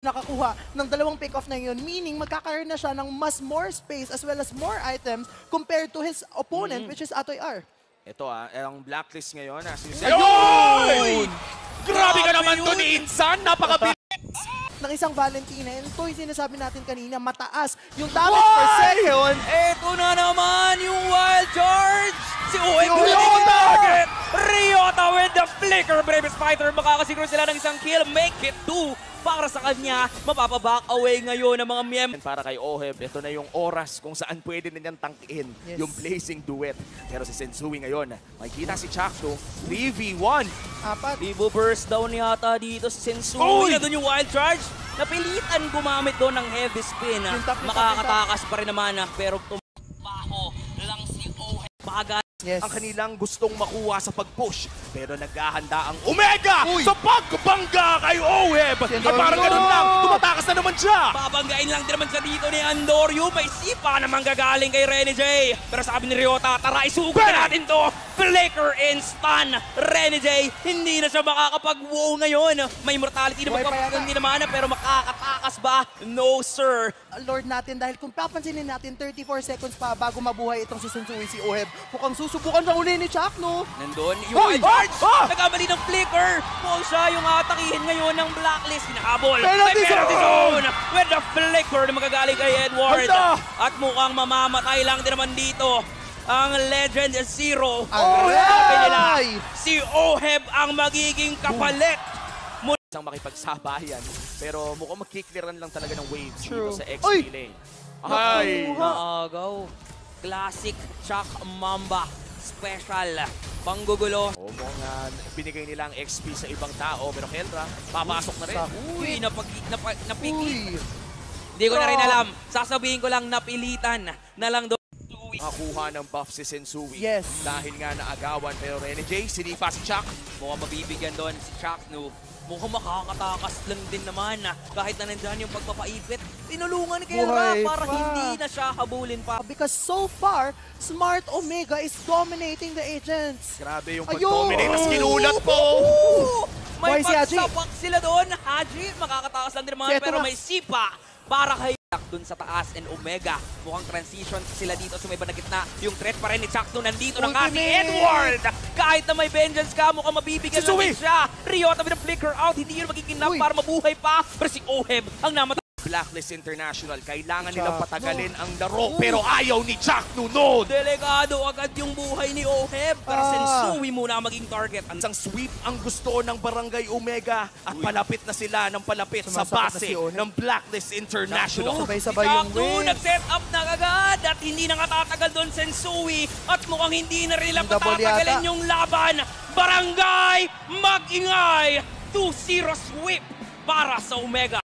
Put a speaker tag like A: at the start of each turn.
A: nakakuha ng dalawang pick-off na yun, meaning magkakaroon na siya ng more space as well as more items compared to his opponent, which is Atoy R.
B: Ito ang blacklist ngayon.
C: Ayun! Grabe ka naman to ni Insan! Napakabilis!
A: Ng isang Valentina, and ito yung sinasabi natin kanina, mataas yung damage per second.
D: Ito na naman yung wild charge! Si
C: Ryota!
D: Ryota with the flicker! Bravest Fighter, makakasiguro sila ng isang kill. Make it 2 para sa kanya. Mapapaback away ngayon ng mga miyem.
B: Para kay Oheb, ito na yung oras kung saan pwede na niyang tangkiin yung blazing duet. Pero si Sensui ngayon, makikita si Chakno, 3v1.
A: Apat.
D: Vivo burst down yata dito si Sensui. Na doon yung wild charge. Napilitan gumamit doon ng heavy spin. Makakatakas pa rin naman. Pero tumaho lang si Oheb. Bagal.
B: Ang kanilang gustong makuha sa pag-push. Pero naghahanda ang Omega sa pagbangga kay Oheb. At parang ganun lang, tumatakas na naman siya.
D: Babanggain lang din naman siya dito ni Andoryu. May sipa naman gagaling kay Rene J. Pero sabi ni Ryota, tara isugot na natin to. Flicker and stun. Rene J, hindi na siya makakapag-wow ngayon. May mortality na magpapagundi naman, pero makakatakas ba? No sir.
A: Lord natin, dahil kung papansinin natin, 34 seconds pa bago mabuhay itong si Sensui, si Oheb. Mukhang susubukan siyang uli ni Chakno.
D: Nandun yung wild charge. Nagkamali ng flicker. Kung siya yung atakihin ngayon ng blacklist. Hinahabol.
A: Penalty
D: zone! With the flicker na magagaling kay Edward. At mukhang mamamatay lang din naman dito ang Legend Zero. Sabi nila, si Oheb ang magiging kapalit.
B: Isang makipagsabayan. Pero mukhang magkikliran lang talaga ng waves dito sa XP lane.
C: Ay!
D: Naagaw. Classic Chak Mamba. Special. Panggugulo.
B: Mukhang binigay nila ang XP sa ibang tao. Pero Kelra, papasok na rin.
D: Uy, napikit. Hindi ko na rin alam. Sasabihin ko lang napilitan na lang doon.
B: Nakakuha ng buff si Sensui.
A: Yes.
B: Dahil nga naagawan. Pero Rene J, sinipa si Chak.
D: Mukhang mabibigyan doon si Chak, no? Mukhang makakatakas lang din naman kahit na nandyan yung pagpapaipit. Tinulungan kay Ra para hindi na siya habulin pa.
A: Because so far, Smart Omega is dominating the agents.
B: Grabe yung pag-dominate. Mas kinulat po.
D: May
A: si Haji?
D: pagsapak sila doon. Haji, makakatakas lang din naman pero may sipa para kay dun sa taas and Omega. Mukhang transition sila dito sa may bandang gitna. Yung threat pa rin ni Chakno nandito na nga si Edward. Kahit na may vengeance ka, mukhang mabibigyan lang din siya. Ryota with a flicker out. Hindi yun magiging enough para mabuhay pa. Pero si Oheb ang namatay.
B: Blacklist International, kailangan nilang patagalin ang laro. Pero ayaw ni Chakno noon.
D: Delikado agad yung buhay ni Oheb. Pero Sensui muna maging target.
B: Isang sweep ang gusto ng Barangay Omega. At palapit na sila ng palapit sa base ng Blacklist International.
A: Sabay-sabay yung win.
D: Nag-set up na agad at hindi na katatagal doon Sensui. At mukhang hindi na rin lang patatagalin yung laban. Barangay, mag-ingay! 2-0 sweep para sa Omega.